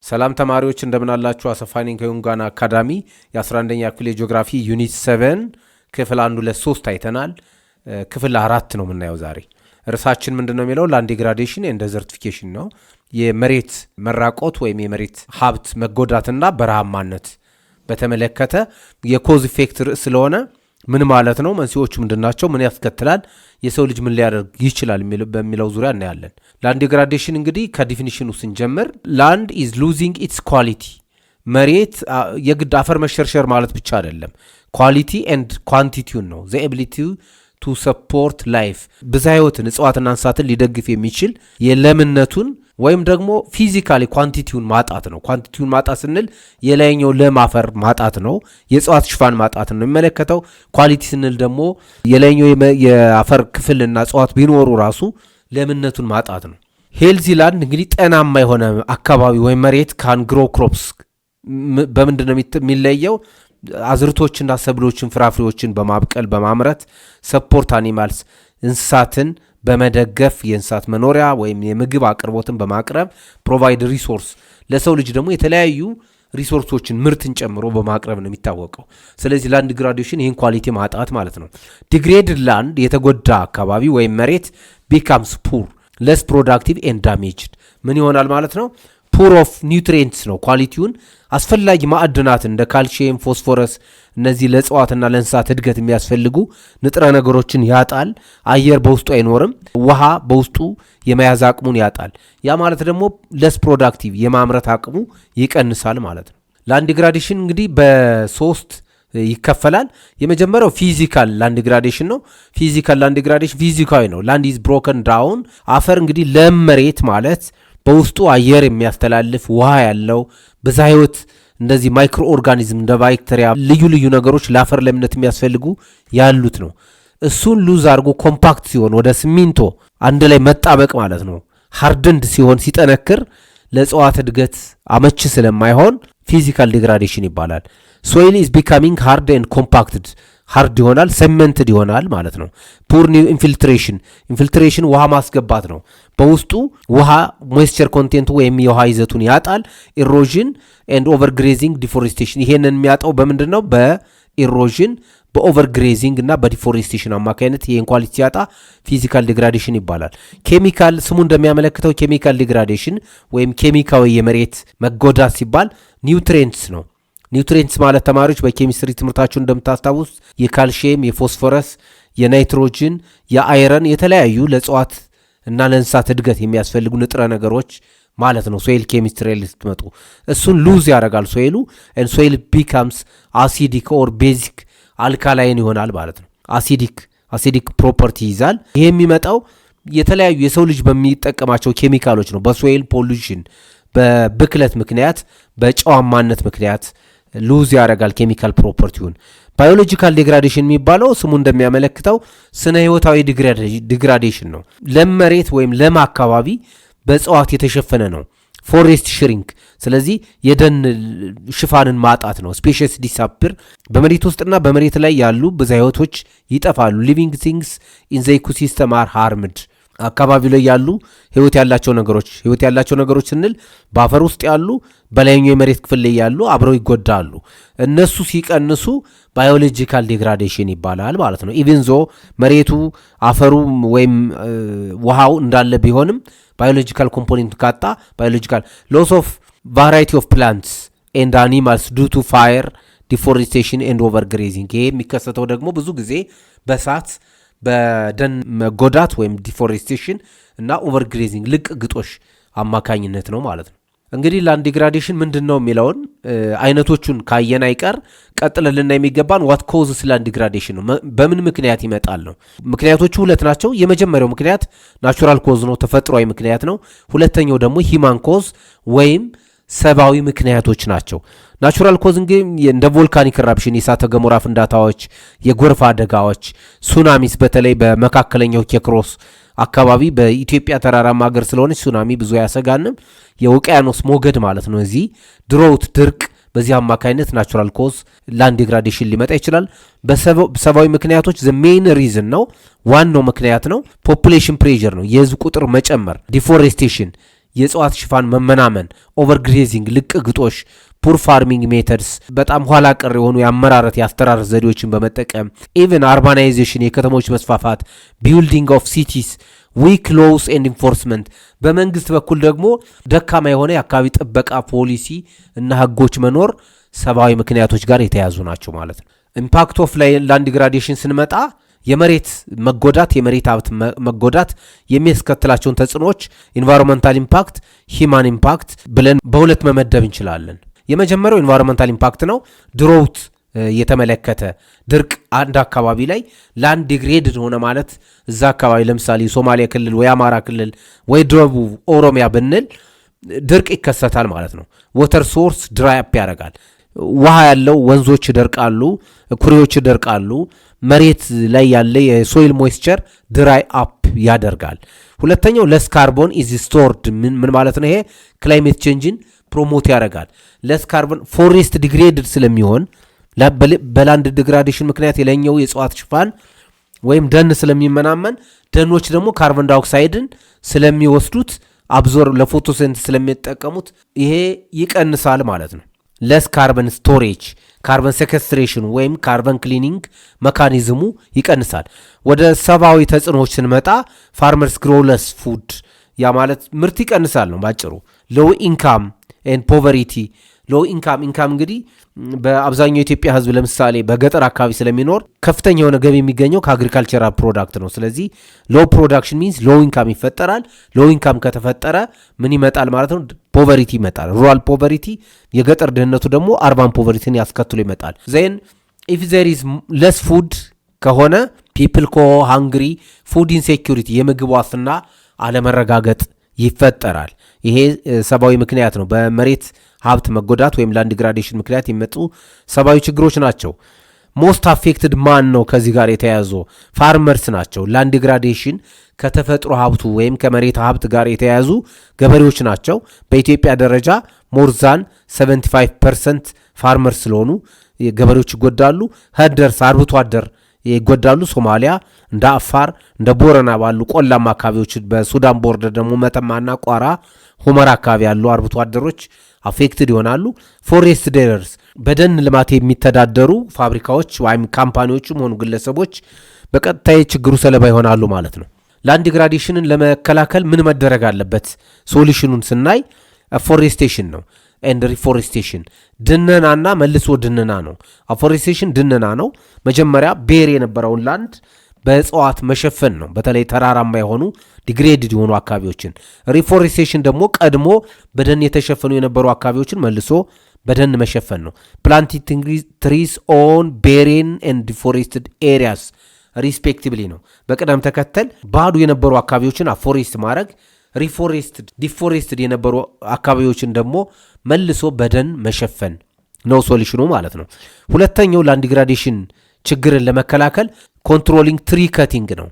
ሰላም ተማሪዎች እንደምን አላችሁ? አሰፋኒን ከዩንጋና አካዳሚ የ11ኛ ክፍል የጂኦግራፊ ዩኒት 7 ክፍል 1 2 3 አይተናል። ክፍል 4 ነው የምናየው ዛሬ። ርዕሳችን ምንድነው የሚለው ላንድ ዲግራዴሽን ኤንድ ዴዘርቲፊኬሽን ነው። የመሬት መራቆት ወይም የመሬት ሀብት መጎዳትና በረሃማነት በተመለከተ የኮዝ ኢፌክት ርዕስ ስለሆነ ምን ማለት ነው፣ መንስኤዎቹ ምንድናቸው፣ ምን ያስከትላል፣ የሰው ልጅ ምን ሊያደርግ ይችላል በሚለው ዙሪያ እናያለን። ላንድ ዲግራዴሽን እንግዲህ ከዲፊኒሽኑ ስንጀምር ላንድ ኢዝ ሉዚንግ ኢትስ ኳሊቲ፣ መሬት የግድ አፈር መሸርሸር ማለት ብቻ አይደለም፣ ኳሊቲ ኤንድ ኳንቲቲውን ነው። ዘ ኤቢሊቲ ቱ ሰፖርት ላይፍ፣ ብዝሃ ሕይወትን እጽዋትና እንስሳትን ሊደግፍ የሚችል የለምነቱን ወይም ደግሞ ፊዚካሊ ኳንቲቲውን ማጣት ነው። ኳንቲቲውን ማጣት ስንል የላይኛው ለም አፈር ማጣት ነው፣ የእጽዋት ሽፋን ማጣት ነው የሚመለከተው። ኳሊቲ ስንል ደግሞ የላይኛው የአፈር ክፍልና እጽዋት ቢኖሩ ራሱ ለምነቱን ማጣት ነው። ሄልዚ ላንድ እንግዲህ ጤናማ የሆነ አካባቢ ወይም መሬት ካን ግሮ ክሮፕስ በምንድን ነው የሚለየው? አዝርቶችና ሰብሎችን ፍራፍሬዎችን በማብቀል በማምረት፣ ሰፖርት አኒማልስ እንስሳትን በመደገፍ የእንስሳት መኖሪያ ወይም የምግብ አቅርቦትን በማቅረብ፣ ፕሮቫይድ ሪሶርስ ለሰው ልጅ ደግሞ የተለያዩ ሪሶርሶችን ምርትን ጨምሮ በማቅረብ ነው የሚታወቀው። ስለዚህ ላንድ ዲግራዴሽን ይህን ኳሊቲ ማጣት ማለት ነው። ዲግሬድድ ላንድ የተጎዳ አካባቢ ወይም መሬት ቢካምስ ፑር ለስ ፕሮዳክቲቭ ኤንድ ዳሜጅድ ምን ይሆናል ማለት ነው? ፑር ኦፍ ኒውትሪየንትስ ነው። ኳሊቲውን አስፈላጊ ማዕድናት እንደ ካልሽየም፣ ፎስፎረስ እነዚህ ለእጽዋትና ለእንስሳት እድገት የሚያስፈልጉ ንጥረ ነገሮችን ያጣል። አየር በውስጡ አይኖርም። ውሃ በውስጡ የመያዝ አቅሙን ያጣል። ያ ማለት ደግሞ ለስ ፕሮዳክቲቭ የማምረት አቅሙ ይቀንሳል ማለት ነው። ላንድ ዲግራዴሽን እንግዲህ በሶስት ይከፈላል። የመጀመሪያው ፊዚካል ላንድ ዲግራዴሽን ነው። ፊዚካል ላንድ ዲግራዴሽን ፊዚካዊ ነው። ላንድ ኢዝ ብሮከን ዳውን። አፈር እንግዲህ ለም መሬት ማለት በውስጡ አየር የሚያስተላልፍ ውሃ ያለው ብዝሃ ሕይወት እንደዚህ ማይክሮ ኦርጋኒዝም እንደ ባክቴሪያ ልዩ ልዩ ነገሮች ለአፈር ለምነት የሚያስፈልጉ ያሉት ነው። እሱን ሉዝ አድርጎ ኮምፓክት ሲሆን ወደ ሲሚንቶ አንድ ላይ መጣበቅ ማለት ነው። ሃርድንድ ሲሆን ሲጠነክር ለእጽዋት እድገት አመች ስለማይሆን ፊዚካል ዲግራዴሽን ይባላል። ሶይል ኢዝ ቢካሚንግ ሃርድ ኤንድ ኮምፓክትድ፣ ሃርድ ይሆናል፣ ሰመንትድ ይሆናል ማለት ነው። ፑር ኢንፊልትሬሽን ውሃ ማስገባት ነው። በውስጡ ውሃ ሞይስቸር ኮንቴንቱ ወይም የውሃ ይዘቱን ያጣል። ኢሮዥን ኤንድ ኦቨር ግሬዚንግ ዲፎሬስቴሽን፣ ይሄንን የሚያጣው በምንድን ነው? በኢሮዥን በኦቨር ግሬዚንግ እና በዲፎሬስቴሽን አማካኝነት ይህን ኳሊቲ ሲያጣ ፊዚካል ዲግራዴሽን ይባላል። ኬሚካል ስሙ እንደሚያመለክተው ኬሚካል ዲግራዴሽን ወይም ኬሚካዊ የመሬት መጎዳት ሲባል ኒውትሪየንትስ ነው። ኒውትሪየንትስ ማለት ተማሪዎች በኬሚስትሪ ትምህርታችሁ እንደምታስታውስ የካልሽየም፣ የፎስፎረስ፣ የናይትሮጅን፣ የአይረን የተለያዩ ለእጽዋት እና ለእንስሳት እድገት የሚያስፈልጉ ንጥረ ነገሮች ማለት ነው። ሶይል ኬሚስትሪ ላይ ስትመጡ እሱን ሉዝ ያደርጋል ሶይሉ። ሶይል ቢካምስ አሲዲክ ኦር ቤዚክ አልካላይን ይሆናል ማለት ነው። አሲዲክ ፕሮፐርቲ ይዛል። ይሄ የሚመጣው የተለያዩ የሰው ልጅ በሚጠቀማቸው ኬሚካሎች ነው። በሶይል ፖሉሽን በብክለት ምክንያት በጨዋማነት ምክንያት ሉዝ ያደርጋል ኬሚካል ፕሮፐርቲውን። ባዮሎጂካል ዲግራዴሽን የሚባለው ስሙ እንደሚያመለክተው ስነ ህይወታዊ ዲግራዴሽን ነው። ለም መሬት ወይም ለም አካባቢ በእጽዋት የተሸፈነ ነው። ፎሬስት ሽሪንክ፣ ስለዚህ የደን ሽፋንን ማጣት ነው። ስፔሽስ ዲሳፕር፣ በመሬት ውስጥና በመሬት ላይ ያሉ ብዝሃ ህይወቶች ይጠፋሉ። ሊቪንግ ቲንግስ ኢን ዘ ኢኮሲስተም አር ሃርምድ፣ አካባቢው ላይ ያሉ ህይወት ያላቸው ነገሮች ስንል በአፈር ውስጥ ያሉ በላይኛው የመሬት ክፍል ላይ ያሉ አብረው ይጎዳሉ። እነሱ ሲቀንሱ ባዮሎጂካል ዲግራዴሽን ይባላል ማለት ነው። ኢቭን ዞ መሬቱ አፈሩ ወይም ውሃው እንዳለ ቢሆንም ባዮሎጂካል ኮምፖኔንት ካጣ ባዮሎጂካል ሎስ ኦፍ ቫራይቲ ኦፍ ፕላንትስ ኤንድ አኒማልስ ዱ ቱ ፋየር ዲፎሬስቴሽን ኤንድ ኦቨር ግሬዚንግ። ይሄ የሚከሰተው ደግሞ ብዙ ጊዜ በእሳት በደን መጎዳት ወይም ዲፎሬስቴሽን እና ኦቨር ግሬዚንግ ልቅ ግጦሽ አማካኝነት ነው ማለት ነው። እንግዲህ ላንድ ዲግራዴሽን ምንድን ነው የሚለውን አይነቶቹን ካየን አይቀር ቀጥለን ልናይ የሚገባን ዋት ኮዝስ ላንድ ዲግራዴሽን ነው። በምን ምክንያት ይመጣል ነው። ምክንያቶቹ ሁለት ናቸው። የመጀመሪያው ምክንያት ናቹራል ኮዝ ነው፣ ተፈጥሯዊ ምክንያት ነው። ሁለተኛው ደግሞ ሂማን ኮዝ ወይም ሰብአዊ ምክንያቶች ናቸው። ናቹራል ኮዝ እንግዲህ እንደ ቮልካኒክ ኢራፕሽን፣ የእሳተ ገሞራ ፍንዳታዎች፣ የጎርፍ አደጋዎች፣ ሱናሚስ በተለይ በመካከለኛው ኬክሮስ አካባቢ በኢትዮጵያ ተራራማ ሀገር ስለሆነች ሱናሚ ብዙ አያሰጋንም። የውቅያኖስ ሞገድ ማለት ነው። እዚህ ድሮውት ድርቅ፣ በዚህ አማካይነት ናቹራል ኮዝ ላንድ ዲግራዴሽን ሊመጣ ይችላል። በሰብአዊ ምክንያቶች ዘ ሜይን ሪዝን ነው፣ ዋናው ምክንያት ነው። ፖፑሌሽን ፕሬዠር ነው፣ የህዝብ ቁጥር መጨመር፣ ዲፎሬስቴሽን የእጽዋት ሽፋን መመናመን፣ ኦቨርግሬዚንግ ልቅ ግጦሽ፣ ፑር ፋርሚንግ ሜተድስ በጣም ኋላ ቀር የሆኑ የአመራረት የአስተራረስ ዘዴዎችን በመጠቀም ኢቨን አርባናይዜሽን የከተሞች መስፋፋት፣ ቢልዲንግ ኦፍ ሲቲስ፣ ዊክ ሎውስ ኤንድ ኢንፎርስመንት በመንግስት በኩል ደግሞ ደካማ የሆነ የአካባቢ ጥበቃ ፖሊሲ እና ህጎች መኖር ሰብአዊ ምክንያቶች ጋር የተያዙ ናቸው ማለት ነው። ኢምፓክት ኦፍ ላንድ ዲግራዴሽን ስንመጣ የመሬት መጎዳት የመሬት ሀብት መጎዳት የሚያስከትላቸውን ተጽዕኖዎች ኢንቫይሮንመንታል ኢምፓክት፣ ሂማን ኢምፓክት ብለን በሁለት መመደብ እንችላለን። የመጀመሪያው ኢንቫይሮንመንታል ኢምፓክት ነው። ድሮውት የተመለከተ ድርቅ አንድ አካባቢ ላይ ላንድ ዲግሬድድ ሆነ ማለት እዛ አካባቢ ለምሳሌ ሶማሊያ ክልል ወይ አማራ ክልል ወይ ደቡብ ኦሮሚያ ብንል ድርቅ ይከሰታል ማለት ነው። ወተር ሶርስ ድራይ አፕ ያደርጋል። ውሃ ያለው ወንዞች ይደርቃሉ፣ ኩሬዎች ይደርቃሉ። መሬት ላይ ያለ የሶይል ሞይስቸር ድራይ አፕ ያደርጋል። ሁለተኛው ለስ ካርቦን ኢዝ ስቶርድ ምን ማለት ነው? ይሄ ክላይሜት ቼንጅን ፕሮሞት ያደርጋል። ለስ ካርቦን ፎሬስት ዲግሬድድ ስለሚሆን በላንድ ዲግራዴሽን ምክንያት የላይኛው የእጽዋት ሽፋን ወይም ደን ስለሚመናመን ደኖች ደግሞ ካርቦን ዳይኦክሳይድን ስለሚወስዱት አብዞር ለፎቶሴንት ስለሚጠቀሙት ይሄ ይቀንሳል ማለት ነው። ለስ ካርበን ስቶሬጅ ካርበን ሴኬስትሬሽኑ ወይም ካርበን ክሊኒንግ መካኒዝሙ ይቀንሳል። ወደ ሰብአዊ ተጽዕኖዎች ስንመጣ ፋርመርስ ግሮ ለስ ፉድ ያ ማለት ምርት ይቀንሳል ነው ባጭሩ። ሎው ኢንካም ኤንድ ፖቨሪቲ ሎው ኢንካም እንግዲህ በአብዛኛው የኢትዮጵያ ሕዝብ ለምሳሌ በገጠር አካባቢ ስለሚኖር ከፍተኛ የሆነ ገቢ የሚገኘው ከአግሪካልቸራል ፕሮዳክት ነው። ስለዚህ ሎው ፕሮዳክሽን ሚንስ ሎው ኢንካም ይፈጠራል። ሎው ኢንካም ከተፈጠረ ምን ይመጣል ማለት ነው? ፖቨሪቲ ይመጣል። ሩራል ፖቨሪቲ የገጠር ድህነቱ ደግሞ አርባን ፖቨሪቲን ያስከትሎ ይመጣል። ዜን ኢፍ ዜር ኢዝ ለስ ፉድ ከሆነ ፒፕል ኮ ሃንግሪ ፉድ ኢንሴኪሪቲ የምግብ ዋስትና አለመረጋገጥ ይፈጠራል። ይሄ ሰብአዊ ምክንያት ነው። በመሬት ሀብት መጎዳት ወይም ላንድ ዲግራዴሽን ምክንያት የሚመጡ ሰብአዊ ችግሮች ናቸው። ሞስት አፌክትድ ማን ነው? ከዚህ ጋር የተያያዙ ፋርመርስ ናቸው። ላንድ ዲግራዴሽን ከተፈጥሮ ሀብቱ ወይም ከመሬት ሀብት ጋር የተያያዙ ገበሬዎች ናቸው። በኢትዮጵያ ደረጃ ሞርዛን 75% ፋርመርስ ስለሆኑ ገበሬዎች ይጎዳሉ። ሄደርስ አርብቶ አደር ይጎዳሉ። ሶማሊያ እንደ አፋር እንደ ቦረና ባሉ ቆላማ አካባቢዎች በሱዳን ቦርደር ደግሞ መተማና ቋራ ሁመራ አካባቢ ያሉ አርብቶ አደሮች አፌክትድ ይሆናሉ። ፎሬስት ዴለርስ በደን ልማት የሚተዳደሩ ፋብሪካዎች ወይም ካምፓኒዎችም ሆኑ ግለሰቦች በቀጥታ ችግሩ ሰለባ ይሆናሉ ማለት ነው። ላንድ ዲግራዴሽንን ለመከላከል ምን መደረግ አለበት? ሶሉሽኑን ስናይ አፎሬስቴሽን ነው ኤንድ ሪፎሬስቴሽን ድነናና መልሶ ድነና ነው። አፎሬስቴሽን ድነና ነው። መጀመሪያ ቤር የነበረውን ላንድ በእጽዋት መሸፈን ነው፣ በተለይ ተራራማ የሆኑ ዲግሬድድ የሆኑ አካባቢዎችን። ሪፎሬስቴሽን ደግሞ ቀድሞ በደን የተሸፈኑ የነበሩ አካባቢዎችን መልሶ በደን መሸፈን ነው። ፕላንቲንግ ትሪስ ኦን ቤሬን ኤንድ ዲፎሬስትድ ኤሪያስ ሪስፔክቲቭሊ ነው። በቅደም ተከተል ባዶ የነበሩ አካባቢዎችን አፎሬስት ማድረግ፣ ዲፎሬስትድ የነበሩ አካባቢዎችን ደግሞ መልሶ በደን መሸፈን ነው ሶሉሽኑ ማለት ነው። ሁለተኛው ላንድ ዲግራዴሽን ችግርን ለመከላከል ኮንትሮሊንግ ትሪ ከቲንግ ነው።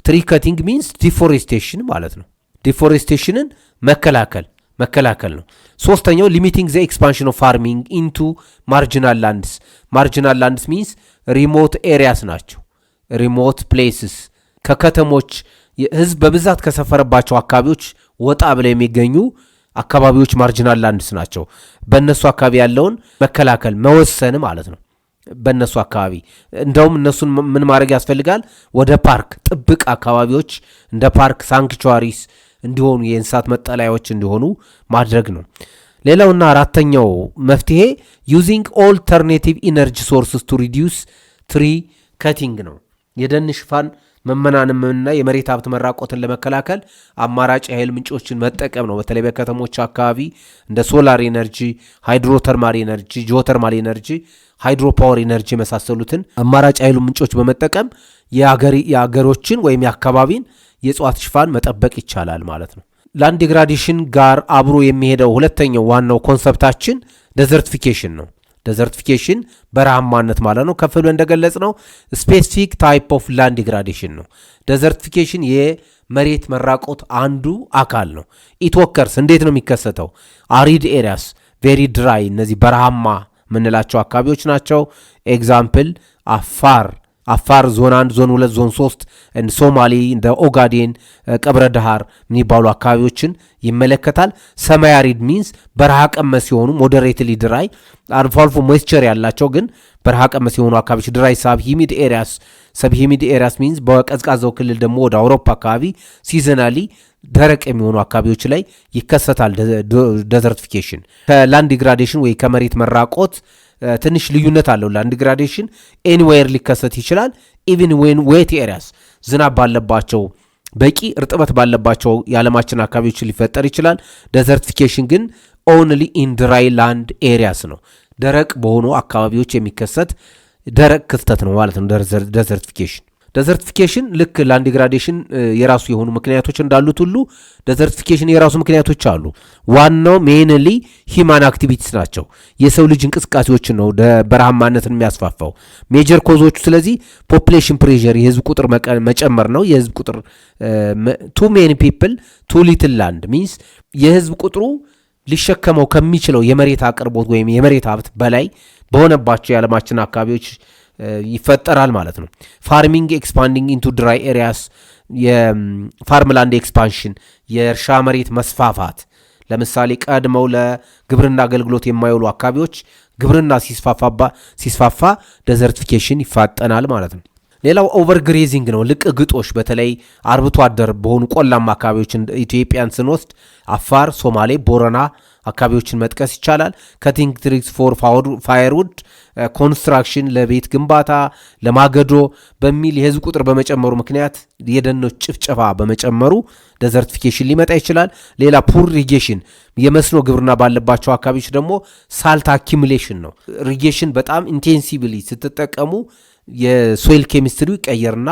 ትሪ ከቲንግ ሚንስ ዲፎሬስቴሽን ማለት ነው። ዲፎሬስቴሽንን መከላከል ነው። ሶስተኛው ሊሚቲንግ ዘ ኤክስፓንሽን ኦፍ ፋርሚንግ ኢንቱ ማርጂናል ላንድስ። ማርጂናል ላንድስ ሚንስ ሪሞት ኤሪያስ ናቸው። ሪሞት ፕሌስስ ከከተሞች ህዝብ በብዛት ከሰፈረባቸው አካባቢዎች ወጣ ብለው የሚገኙ አካባቢዎች ማርጂናል ላንድስ ናቸው። በእነሱ አካባቢ ያለውን መከላከል መወሰን ማለት ነው። በእነሱ አካባቢ እንደውም እነሱን ምን ማድረግ ያስፈልጋል? ወደ ፓርክ ጥብቅ አካባቢዎች እንደ ፓርክ ሳንክቹዋሪስ እንዲሆኑ የእንስሳት መጠለያዎች እንዲሆኑ ማድረግ ነው። ሌላውና አራተኛው መፍትሄ ዩዚንግ ኦልተርኔቲቭ ኢነርጂ ሶርስስ ቱ ሪዲዩስ ትሪ ከቲንግ ነው። የደን ሽፋን መመናመንና የመሬት ሀብት መራቆትን ለመከላከል አማራጭ የኃይል ምንጮችን መጠቀም ነው። በተለይ በከተሞች አካባቢ እንደ ሶላር ኤነርጂ፣ ሃይድሮተርማል ኤነርጂ፣ ጂኦተርማል ኤነርጂ፣ ሃይድሮፓወር ኤነርጂ የመሳሰሉትን አማራጭ የኃይሉ ምንጮች በመጠቀም የአገሮችን ወይም የአካባቢን የእጽዋት ሽፋን መጠበቅ ይቻላል ማለት ነው። ላንድ ዲግራዴሽን ጋር አብሮ የሚሄደው ሁለተኛው ዋናው ኮንሰፕታችን ዴዘርቲፊኬሽን ነው። ዴዘርቲፊኬሽን በረሃማነት ማለት ነው። ከፍ ብሎ እንደገለጽ ነው ስፔሲፊክ ታይፕ ኦፍ ላንድ ዲግራዴሽን ነው። ዴዘርቲፊኬሽን የመሬት መራቆት አንዱ አካል ነው። ኢትወከርስ እንዴት ነው የሚከሰተው? አሪድ ኤሪያስ ቬሪ ድራይ፣ እነዚህ በረሃማ የምንላቸው አካባቢዎች ናቸው። ኤግዛምፕል አፋር ዞን 1 ዞን 2 ዞን 3 ሶማሌ እንደ ኦጋዴን ቀብረ ዳሃር የሚባሉ አካባቢዎችን ይመለከታል። ሰማይ አሪድ ሚንስ በረሃ ቀመስ የሆኑ ሞዴሬትሊ ድራይ አልፎ አልፎ ሞይስቸር ያላቸው ግን በረሃ ቀመስ የሆኑ አካባቢዎች ድራይ ሳብሂሚድ ኤሪያስ ሚንስ በቀዝቃዛው ክልል ደግሞ ወደ አውሮፓ አካባቢ ሲዘናሊ ደረቅ የሚሆኑ አካባቢዎች ላይ ይከሰታል ዴዘርቲፊኬሽን። ከላንድ ዲግራዴሽን ወይ ከመሬት መራቆት ትንሽ ልዩነት አለው። ላንድ ዲግራዴሽን ኤኒዌር ሊከሰት ይችላል። ኢቭን ዌን ዌት ኤሪያስ ዝናብ ባለባቸው በቂ እርጥበት ባለባቸው የዓለማችን አካባቢዎች ሊፈጠር ይችላል። ዴዘርቲፊኬሽን ግን ኦንሊ ኢን ድራይ ላንድ ኤሪያስ ነው። ደረቅ በሆኑ አካባቢዎች የሚከሰት ደረቅ ክስተት ነው ማለት ነው ዴዘርቲፊኬሽን። ልክ ላንድ ዲግራዴሽን የራሱ የሆኑ ምክንያቶች እንዳሉት ሁሉ ዴዘርቲፊኬሽን የራሱ ምክንያቶች አሉ። ዋናው ሜንሊ ሂማን አክቲቪቲስ ናቸው። የሰው ልጅ እንቅስቃሴዎችን ነው በረሃማነትን የሚያስፋፋው ሜጀር ኮዞቹ። ስለዚህ ፖፑሌሽን ፕሬዠር የህዝብ ቁጥር መጨመር ነው። የህዝብ ቁጥር ቱ ሜኒ ፒፕል ቱ ሊትል ላንድ ሚንስ የህዝብ ቁጥሩ ሊሸከመው ከሚችለው የመሬት አቅርቦት ወይም የመሬት ሀብት በላይ በሆነባቸው የዓለማችን አካባቢዎች ይፈጠራል ማለት ነው። ፋርሚንግ ኤክስፓንዲንግ ኢንቱ ድራይ ኤሪያስ፣ የፋርምላንድ ኤክስፓንሽን፣ የእርሻ መሬት መስፋፋት። ለምሳሌ ቀድመው ለግብርና አገልግሎት የማይውሉ አካባቢዎች ግብርና ሲስፋፋ ዴዘርቲፊኬሽን ይፋጠናል ማለት ነው። ሌላው ኦቨርግሬዚንግ ነው። ልቅ ግጦሽ በተለይ አርብቶ አደር በሆኑ ቆላማ አካባቢዎች ኢትዮጵያን ስንወስድ አፋር፣ ሶማሌ፣ ቦረና አካባቢዎችን መጥቀስ ይቻላል። ከቲንግ ትሪክስ ፎር ፋየርውድ ኮንስትራክሽን ለቤት ግንባታ ለማገዶ በሚል የህዝብ ቁጥር በመጨመሩ ምክንያት የደኖች ጭፍጨፋ በመጨመሩ ዴዘርቲፊኬሽን ሊመጣ ይችላል። ሌላ ፑር ኢሪጌሽን የመስኖ ግብርና ባለባቸው አካባቢዎች ደግሞ ሳልት አኪሙሌሽን ነው። ኢሪጌሽን በጣም ኢንቴንሲቭሊ ስትጠቀሙ የሶይል ኬሚስትሪ ቀየርና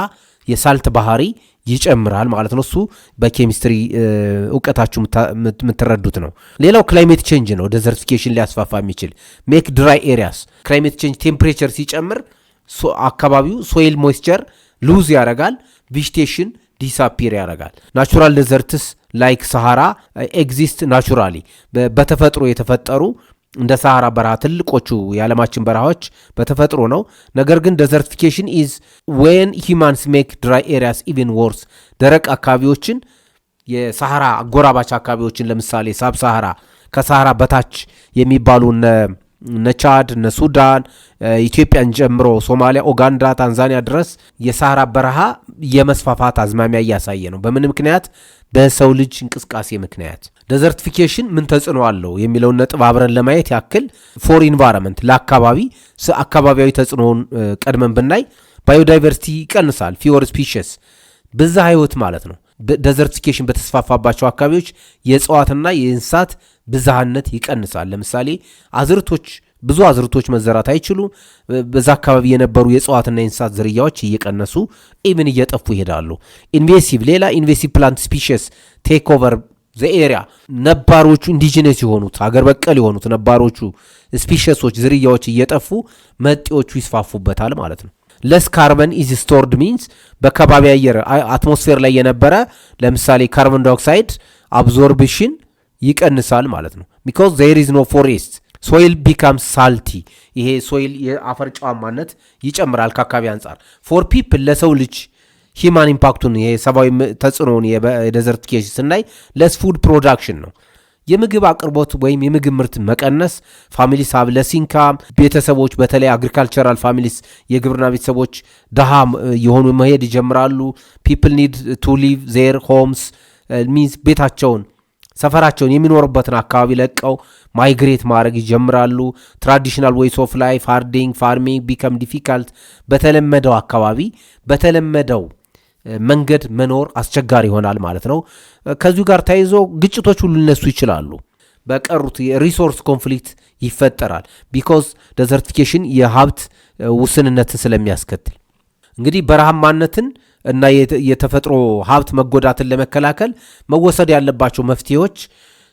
የሳልት ባህሪ ይጨምራል ማለት ነው። እሱ በኬሚስትሪ እውቀታችሁ የምትረዱት ነው። ሌላው ክላይሜት ቼንጅ ነው። ዴዘርቲፊኬሽን ሊያስፋፋ የሚችል ሜክ ድራይ ኤሪያስ ክላይሜት ቼንጅ ቴምፕሬቸር ሲጨምር አካባቢው ሶይል ሞይስቸር ሉዝ ያረጋል፣ ቪጂቴሽን ዲሳፒር ያረጋል። ናቹራል ዴዘርትስ ላይክ ሰሃራ ኤግዚስት ናቹራሊ በተፈጥሮ የተፈጠሩ እንደ ሰሃራ በረሃ ትልቆቹ የዓለማችን በረሃዎች በተፈጥሮ ነው። ነገር ግን ዴዘርቲፊኬሽን ኢዝ ዌን ሂማንስ ሜክ ድራይ ኤሪያስ ኢቨን ወርስ ደረቅ አካባቢዎችን የሰሃራ አጎራባች አካባቢዎችን ለምሳሌ ሳብ ሰሃራ ከሰሃራ በታች የሚባሉ እነ ቻድ እነ ሱዳን ኢትዮጵያን ጨምሮ ሶማሊያ፣ ኡጋንዳ፣ ታንዛኒያ ድረስ የሰሃራ በረሃ የመስፋፋት አዝማሚያ እያሳየ ነው። በምን ምክንያት? በሰው ልጅ እንቅስቃሴ ምክንያት። ዴዘርቲፊኬሽን ምን ተጽዕኖ አለው የሚለውን ነጥብ አብረን ለማየት ያክል ፎር ኢንቫይሮንመንት ለአካባቢያዊ ተጽዕኖውን ቀድመን ብናይ ባዮዳይቨርሲቲ ይቀንሳል። ፊወር ስፒሽስ ብዝሃ ህይወት ማለት ነው። ዴዘርቲፊኬሽን በተስፋፋባቸው አካባቢዎች የእጽዋትና የእንስሳት ብዝሃነት ይቀንሳል። ለምሳሌ ብዙ አዝርቶች መዘራት አይችሉም። በዛ አካባቢ የነበሩ የእጽዋትና የእንስሳት ዝርያዎች እየቀነሱ ኢቭን እየጠፉ ይሄዳሉ። ሌላ ኢንቬሲቭ ፕላንት ስፒሽስ ቴክ ኦቨር ዘ ኤሪያ ነባሮቹ ኢንዲጂነስ የሆኑት ሀገር በቀል የሆኑት ነባሮቹ ስፒሽሶች ዝርያዎች እየጠፉ መጤዎቹ ይስፋፉበታል ማለት ነው። ለስ ካርበን ኢዝ ስቶርድ ሚንስ በከባቢ አየር አትሞስፌር ላይ የነበረ ለምሳሌ ካርቦን ዳይኦክሳይድ አብዞርብሽን ይቀንሳል ማለት ነው። ቢኮዝ ዜር ኢዝ ኖ ፎሬስት ሶይል ቢካምስ ሳልቲ። ይሄ ሶይል የአፈር ጨዋማነት ይጨምራል ከአካባቢ አንጻር። ፎር ፒፕል ለሰው ልጅ ሂማን ኢምፓክቱን የሰብአዊ ተጽዕኖውን የዴዘርቲፊኬሽን ስናይ ለስ ፉድ ፕሮዳክሽን ነው። የምግብ አቅርቦት ወይም የምግብ ምርት መቀነስ፣ ፋሚሊስ ሃቭ ለስ ኢንካም፣ ቤተሰቦች በተለይ አግሪካልቸራል ፋሚሊስ የግብርና ቤተሰቦች ድሃ የሆኑ መሄድ ይጀምራሉ። ፒፕል ኒድ ቱ ሊቭ ዜር ሆምስ ሚንስ ቤታቸውን ሰፈራቸውን የሚኖሩበትን አካባቢ ለቀው ማይግሬት ማድረግ ይጀምራሉ። ትራዲሽናል ዌይስ ኦፍ ላይፍ ሃርዲንግ ፋርሚንግ ቢከም ዲፊካልት። በተለመደው አካባቢ በተለመደው መንገድ መኖር አስቸጋሪ ይሆናል ማለት ነው። ከዚሁ ጋር ተያይዞ ግጭቶች ሁሉ ሊነሱ ይችላሉ። በቀሩት የሪሶርስ ኮንፍሊክት ይፈጠራል። ቢኮዝ ዴዘርቲፊኬሽን የሀብት ውስንነትን ስለሚያስከትል እንግዲህ በረሃማነትን እና የተፈጥሮ ሀብት መጎዳትን ለመከላከል መወሰድ ያለባቸው መፍትሄዎች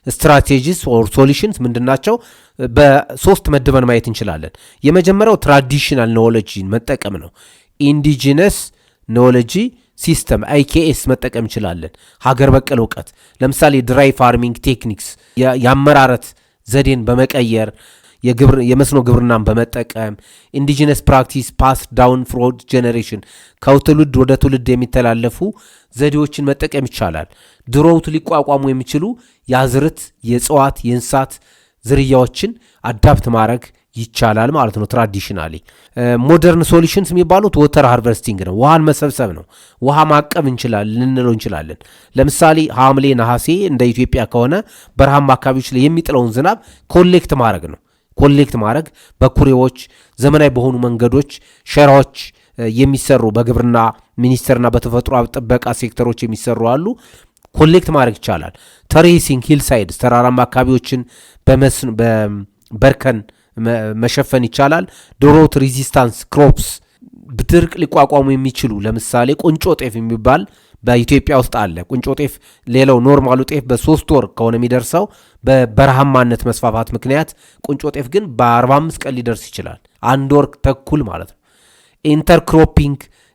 ስትራቴጂስ ኦር ሶሉሽንስ ምንድናቸው? በሶስት መድበን ማየት እንችላለን። የመጀመሪያው ትራዲሽናል ኖሎጂን መጠቀም ነው። ኢንዲጂነስ ኖሎጂ ሲስተም IKS መጠቀም እንችላለን። ሀገር በቀል እውቀት ለምሳሌ ድራይ ፋርሚንግ ቴክኒክስ የአመራረት ዘዴን በመቀየር የመስኖ ግብርናን በመጠቀም ኢንዲጂነስ ፕራክቲስ ፓስ ዳውን ፍሮድ ጄኔሬሽን ከትውልድ ወደ ትውልድ የሚተላለፉ ዘዴዎችን መጠቀም ይቻላል። ድሮውት ሊቋቋሙ የሚችሉ የአዝርት፣ የእጽዋት፣ የእንስሳት ዝርያዎችን አዳፕት ማድረግ ይቻላል ማለት ነው። ትራዲሽናሊ ሞደርን ሶሉሽንስ የሚባሉት ወተር ሃርቨስቲንግ ነው። ውሃን መሰብሰብ ነው። ውሃ ማቀብ ልንለው እንችላለን። ለምሳሌ ሐምሌ፣ ነሐሴ እንደ ኢትዮጵያ ከሆነ በረሃማ አካባቢዎች ላይ የሚጥለውን ዝናብ ኮሌክት ማድረግ ነው። ኮሌክት ማድረግ በኩሬዎች ዘመናዊ በሆኑ መንገዶች ሸራዎች የሚሰሩ በግብርና ሚኒስቴርና በተፈጥሮ ጥበቃ ሴክተሮች የሚሰሩ አሉ። ኮሌክት ማድረግ ይቻላል። ተሬሲንግ ሂልሳይድስ ተራራማ አካባቢዎችን በበርከን መሸፈን ይቻላል። ድሮት ሪዚስታንስ ክሮፕስ ድርቅ ሊቋቋሙ የሚችሉ ለምሳሌ ቁንጮ ጤፍ የሚባል በኢትዮጵያ ውስጥ አለ። ቁንጮ ጤፍ ሌላው ኖርማሉ ጤፍ በ3 ወር ከሆነ የሚደርሰው በበረሃማነት መስፋፋት ምክንያት ቁንጮ ጤፍ ግን በ45 ቀን ሊደርስ ይችላል። 1 ወር ተኩል ማለት ነው።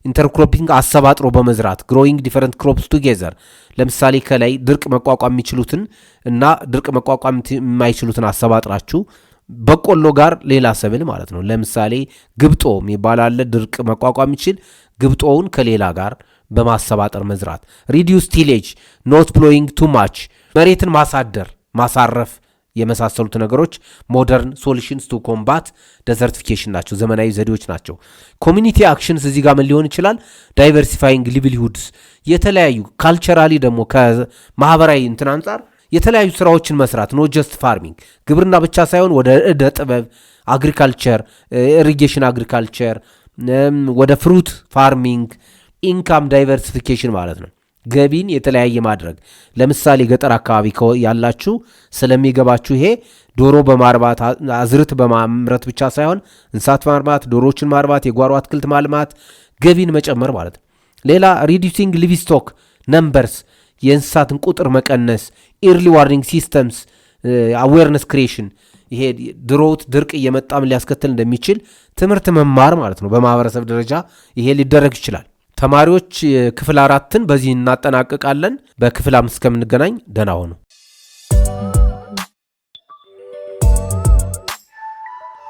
ኢንተርክሮፒንግ አሰባጥሮ በመዝራት ግሮዊንግ ዲፈረንት ክሮፕስ ቱጌዘር ለምሳሌ ከላይ ድርቅ መቋቋም የሚችሉትን እና ድርቅ መቋቋም የማይችሉትን አሰባጥራችሁ በቆሎ ጋር ሌላ ሰብል ማለት ነው። ለምሳሌ ግብጦ የሚባል አለ። ድርቅ መቋቋም የሚችል ግብጦውን ከሌላ ጋር በማሰባጠር መዝራት። ሪዲዩስ ቲሌጅ ኖት ፕሎይንግ ቱ ማች መሬትን ማሳረፍ የመሳሰሉት ነገሮች ሞደርን ሶሉሽንስ ቱ ኮምባት ደዘርቲፊኬሽን ናቸው። ዘመናዊ ዘዴዎች ናቸው። ኮሚኒቲ አክሽንስ እዚህ ጋር ምን ሊሆን ይችላል? ዳይቨርሲፋይንግ ሊቭሊሁድስ የተለያዩ ካልቸራሊ ደግሞ ከማህበራዊ እንትን አንጻር የተለያዩ ስራዎችን መስራት ኖ ጀስት ፋርሚንግ ግብርና ብቻ ሳይሆን ወደ እደ ጥበብ አግሪካልቸር፣ ኢሪጌሽን አግሪካልቸር፣ ወደ ፍሩት ፋርሚንግ፣ ኢንካም ዳይቨርሲፊኬሽን ማለት ነው። ገቢን የተለያየ ማድረግ ለምሳሌ ገጠር አካባቢ ያላችሁ ስለሚገባችሁ ይሄ ዶሮ በማርባት አዝርት በማምረት ብቻ ሳይሆን እንስሳት ማርባት፣ ዶሮዎችን ማርባት፣ የጓሮ አትክልት ማልማት ገቢን መጨመር ማለት ነው። ሌላ ሪዲዩሲንግ ሊቭስቶክ ነምበርስ የእንስሳትን ቁጥር መቀነስ፣ ኢርሊ ዋርኒንግ ሲስተምስ፣ አዌርነስ ክሬሽን ይሄ ድሮት ድርቅ እየመጣም ሊያስከትል እንደሚችል ትምህርት መማር ማለት ነው። በማህበረሰብ ደረጃ ይሄ ሊደረግ ይችላል። ተማሪዎች ክፍል 4ን በዚህ እናጠናቅቃለን። በክፍል 5 እስከምንገናኝ ደህና ሁኑ።